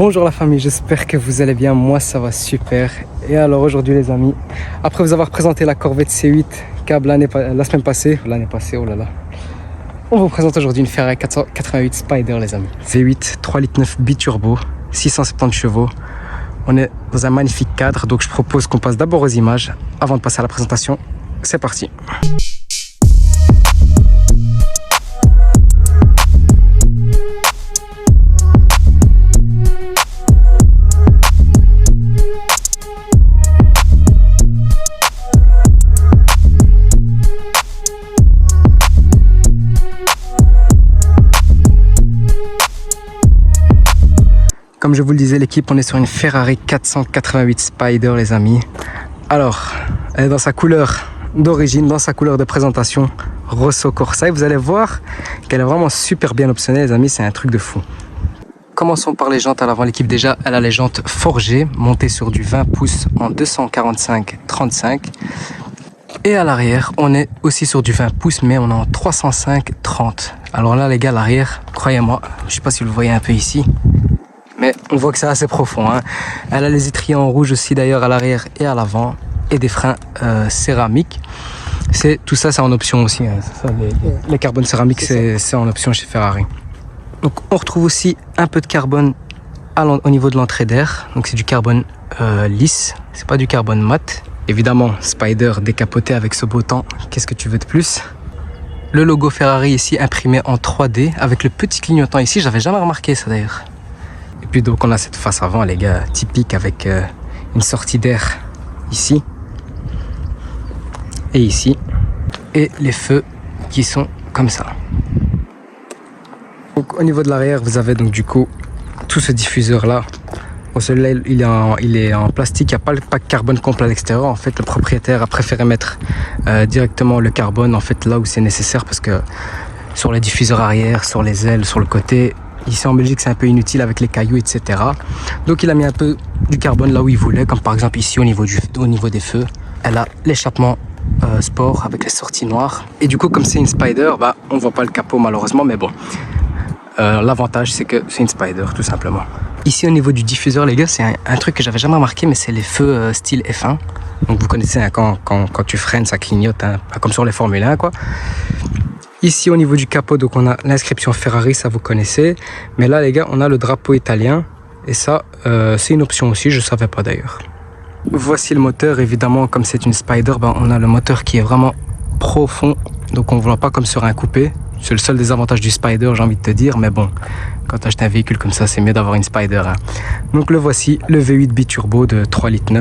Bonjour la famille, j'espère que vous allez bien, moi ça va super. Et alors aujourd'hui les amis, après vous avoir présenté la Corvette C8 câble la semaine passée, oh là là, on vous présente aujourd'hui une Ferrari 488 Spider les amis. V8, 3,9 litres biturbo, 670 chevaux. On est dans un magnifique cadre, donc je propose qu'on passe d'abord aux images avant de passer à la présentation. C'est parti. Comme je vous le disais, l'équipe, on est sur une Ferrari 488 Spider, les amis. Alors, elle est dans sa couleur d'origine, dans sa couleur de présentation, Rosso Corsa. Et vous allez voir qu'elle est vraiment super bien optionnée, les amis. C'est un truc de fou. Commençons par les jantes à l'avant. L'équipe, déjà, elle a les jantes forgées, montées sur du 20 pouces en 245-35. Et à l'arrière, on est aussi sur du 20 pouces, mais on est en 305-30. Alors là, les gars, l'arrière, croyez-moi, je ne sais pas si vous le voyez un peu ici, mais on voit que c'est assez profond, hein. Elle a les étriers en rouge aussi d'ailleurs à l'arrière et à l'avant. Et des freins céramiques. Tout ça, c'est en option aussi, hein. Les carbones céramiques, c'est en option chez Ferrari. Donc on retrouve aussi un peu de carbone au niveau de l'entrée d'air. Donc c'est du carbone lisse, c'est pas du carbone mat. Évidemment, Spider décapoté avec ce beau temps. Qu'est-ce que tu veux de plus? Le logo Ferrari ici imprimé en 3D avec le petit clignotant ici. J'avais jamais remarqué ça d'ailleurs. Et puis donc on a cette face avant les gars, typique avec une sortie d'air ici et ici. Et les feux qui sont comme ça. Donc au niveau de l'arrière vous avez donc du coup tout ce diffuseur là. Bon, celui-là il est en plastique, il n'y a pas le pack carbone complet à l'extérieur. En fait le propriétaire a préféré mettre directement le carbone en fait là où c'est nécessaire, parce que sur les diffuseurs arrière, sur les ailes, sur le côté, ici en Belgique c'est un peu inutile avec les cailloux etc. Donc il a mis un peu du carbone là où il voulait, comme par exemple ici au niveau des feux. Elle a l'échappement sport avec les sorties noires. Et du coup comme c'est une Spider, on voit pas le capot malheureusement, mais bon. L'avantage c'est que c'est une Spider tout simplement. Ici au niveau du diffuseur les gars, c'est un truc que j'avais jamais remarqué, mais c'est les feux style F1. Donc vous connaissez hein, quand tu freines ça clignote, hein, comme sur les Formule 1 quoi. Ici au niveau du capot, donc on a l'inscription Ferrari, ça vous connaissez. Mais là les gars, on a le drapeau italien. Et ça, c'est une option aussi, je ne savais pas d'ailleurs. Voici le moteur, évidemment comme c'est une Spider, on a le moteur qui est vraiment profond. Donc on ne voit pas comme sur un coupé. C'est le seul désavantage du Spider, j'ai envie de te dire. Mais bon, quand tu achètes un véhicule comme ça, c'est mieux d'avoir une Spider. Hein. Donc le voici, le V8 biturbo de 3,9 litres,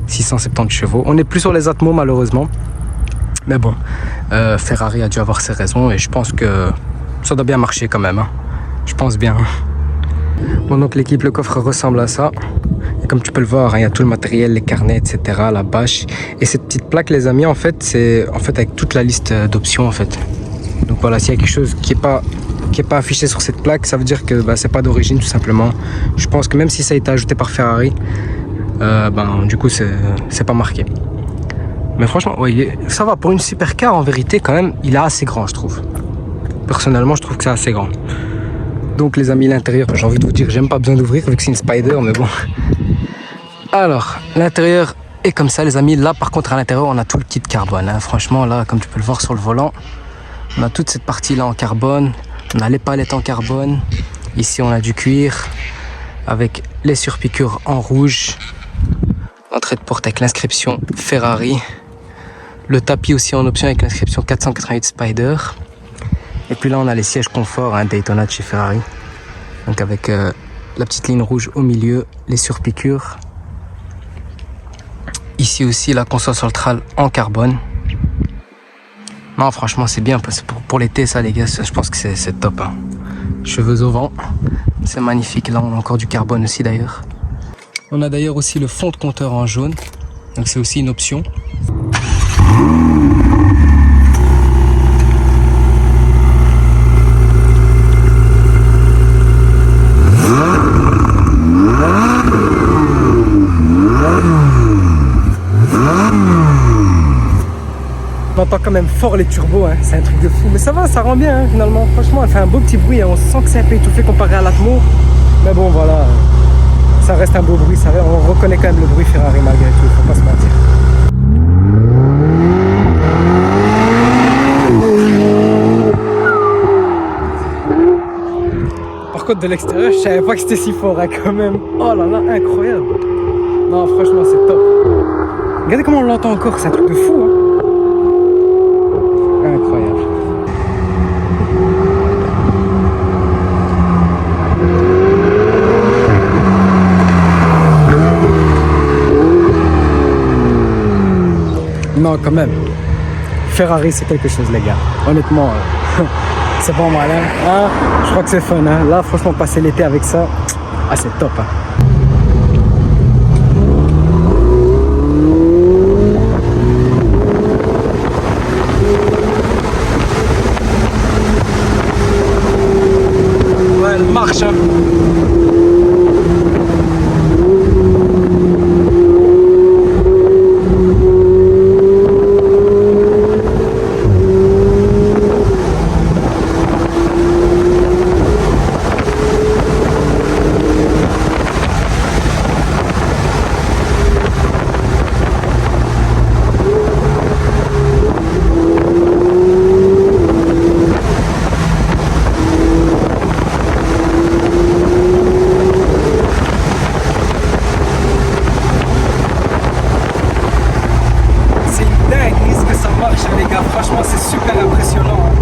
670 chevaux. On n'est plus sur les Atmos malheureusement. Mais bon, Ferrari a dû avoir ses raisons et je pense que ça doit bien marcher quand même. Hein. Je pense bien. Bon, donc l'équipe, le coffre ressemble à ça. Et comme tu peux le voir, hein, il y a tout le matériel, les carnets, etc., la bâche. Et cette petite plaque, les amis, en fait, c'est avec toute la liste d'options en fait. Donc voilà, s'il y a quelque chose qui est pas affiché sur cette plaque, ça veut dire que c'est pas d'origine tout simplement. Je pense que même si ça a été ajouté par Ferrari, du coup c'est pas marqué. Mais franchement, ouais, ça va pour une supercar en vérité quand même, il est assez grand je trouve. Personnellement je trouve que c'est assez grand. Donc les amis, l'intérieur, j'ai envie de vous dire, j'ai même pas besoin d'ouvrir vu que c'est une Spider, mais bon. Alors, l'intérieur est comme ça les amis. Là par contre à l'intérieur on a tout le kit carbone. Hein. Franchement là, comme tu peux le voir sur le volant, on a toute cette partie là en carbone. On a les palettes en carbone. Ici on a du cuir avec les surpiqûres en rouge. L'entrée de porte avec l'inscription Ferrari. Le tapis aussi en option avec l'inscription 488 Spider. Et puis là on a les sièges confort, hein, Daytona de chez Ferrari. Donc avec la petite ligne rouge au milieu, les surpiqûres. Ici aussi la console centrale en carbone. Non franchement c'est bien, pour l'été ça les gars, je pense que c'est top. Hein. Cheveux au vent, c'est magnifique. Là on a encore du carbone aussi d'ailleurs. On a d'ailleurs aussi le fond de compteur en jaune. Donc c'est aussi une option. On entend quand même fort les turbos, hein. C'est un truc de fou. Mais ça va, ça rend bien hein, finalement. Franchement, elle fait un beau petit bruit. Hein. On sent que c'est un peu étouffé comparé à l'Atmo. Mais bon, voilà. ça reste un beau bruit, on reconnaît quand même le bruit Ferrari malgré tout, faut pas se mentir. Par contre de l'extérieur, je savais pas que c'était si fort hein, quand même. Oh là là, incroyable. Non franchement c'est top. Regardez comment on l'entend encore, c'est un truc de fou hein. Incroyable. Non quand même, Ferrari c'est quelque chose les gars, honnêtement c'est pas mal hein, je crois que c'est fun hein. Là franchement passer l'été avec ça, ah c'est top hein. Ouais elle marche hein. Franchement c'est super impressionnant hein.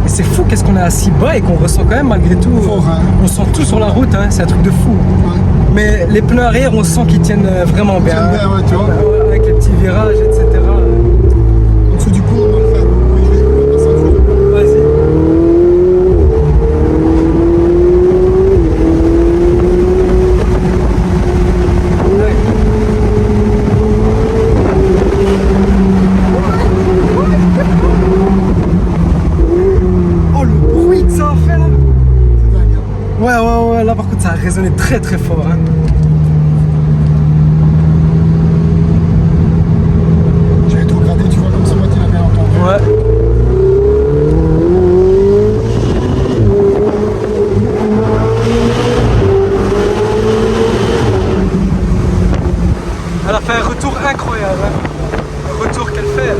Et c'est fou qu'est-ce qu'on est assis bas et qu'on ressent quand même malgré tout fort, hein. On sent tout sur la route hein. C'est un truc de fou ouais. Mais les pneus arrière on sent qu'ils tiennent vraiment bien, hein. Ouais, tu vois. Avec les petits virages etc. En dessous du coup on va le faire. Vas-y. Ouais, là par contre ça a résonné très très fort hein. J'avais tout regardé, tu vois, comme ça moi tu l'avais entendu. Ouais. Elle a fait un retour incroyable hein. Le retour qu'elle fait.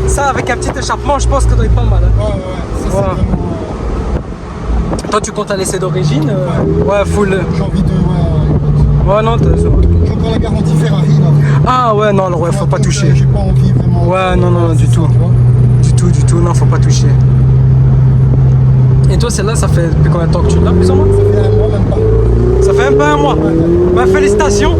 Ça avec un petit échappement je pense que ça doit être pas mal hein. Ouais, ça c'est vraiment... Toi tu comptes la laisser d'origine ouais, full. J'ai envie de... Ouais, non, t'as... J'ai encore la garantie Ferrari là. Ah ouais, non, alors ouais, faut pas toucher. J'ai pas envie vraiment... Ouais, non, du tout. Du tout, non, faut pas toucher. Et toi, celle-là, ça fait depuis combien de temps que tu l'as, plus ou moins? Ça fait un mois, même pas. Ça fait même pas un mois? Ouais. Bah, félicitations.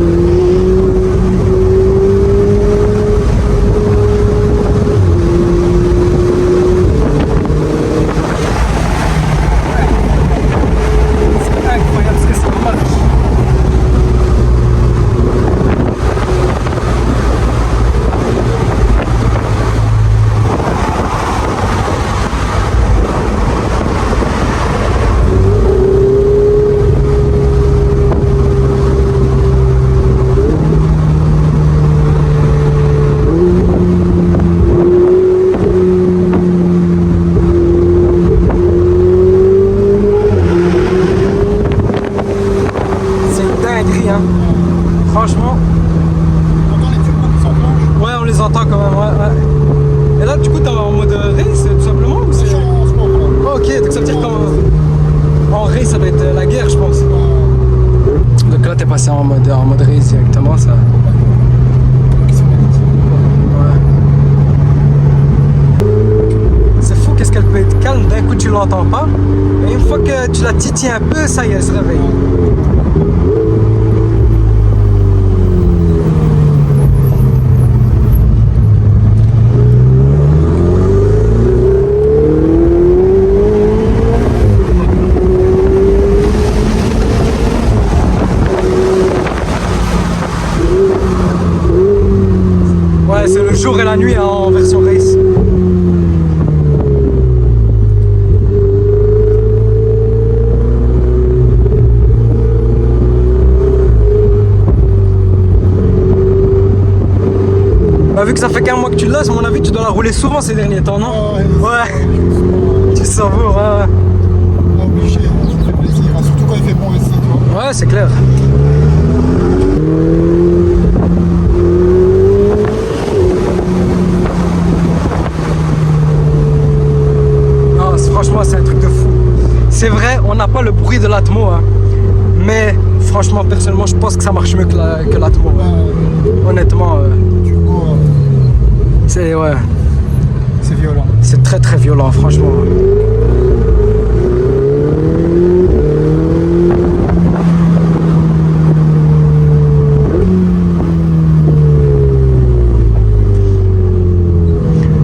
Franchement. On entend les turbos qui s'enclenchent? Ouais, on les entend quand même, ouais. Et là, du coup, t'es en mode race, tout simplement ou c'est... En sport, là. Oh, ok, donc ça veut dire qu'en race, ça va être la guerre, je pense. Donc là, t'es passé en mode race directement, ça. Ouais. C'est fou, qu'est-ce qu'elle peut être calme, d'un coup, tu l'entends pas. Et une fois que tu la titilles un peu, ça y est, elle se réveille. C'est le jour et la nuit hein, en version race. Bah, vu que ça fait qu'un mois que tu l'as, à mon avis tu dois la rouler souvent ces derniers temps, non? Ouais. Tu savoures, ouais. Obligé, ça fait plaisir, surtout quand il fait bon ici, tu vois. Ouais, c'est clair. bruit de l'Atmo, hein. Mais franchement, personnellement, je pense que ça marche mieux que l'Atmo. Honnêtement, Duco, c'est ouais, c'est violent. c'est très très violent, franchement.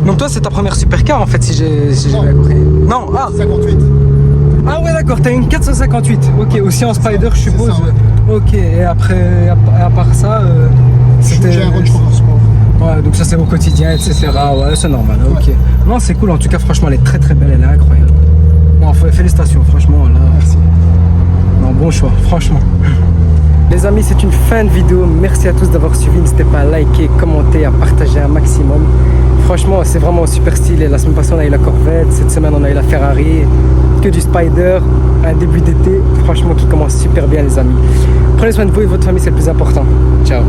Donc toi, c'est ta première supercar en fait, si j'ai Non. bien compris. Non, ah, 58. ah ouais, d'accord, t'as une 458. Ok, aussi en Spider, je c'est suppose. ça, ouais. Ok, et après, à part ça, c'était. J'ai un Range Rover Sport. Ouais, donc ça c'est au quotidien, etc. Ouais, c'est normal. Ok. Non, c'est cool. En tout cas, franchement, elle est très très belle, elle est incroyable. Non, félicitations, franchement. Là, Merci. non, bon choix, franchement. Les amis, c'est une fin de vidéo. Merci à tous d'avoir suivi. N'hésitez pas à liker, commenter, à partager un maximum. Franchement, c'est vraiment super stylé. La semaine passée, on a eu la Corvette. Cette semaine, on a eu la Ferrari. Que du Spider. Un début d'été, franchement, qui commence super bien, les amis. Prenez soin de vous et de votre famille, c'est le plus important. Ciao.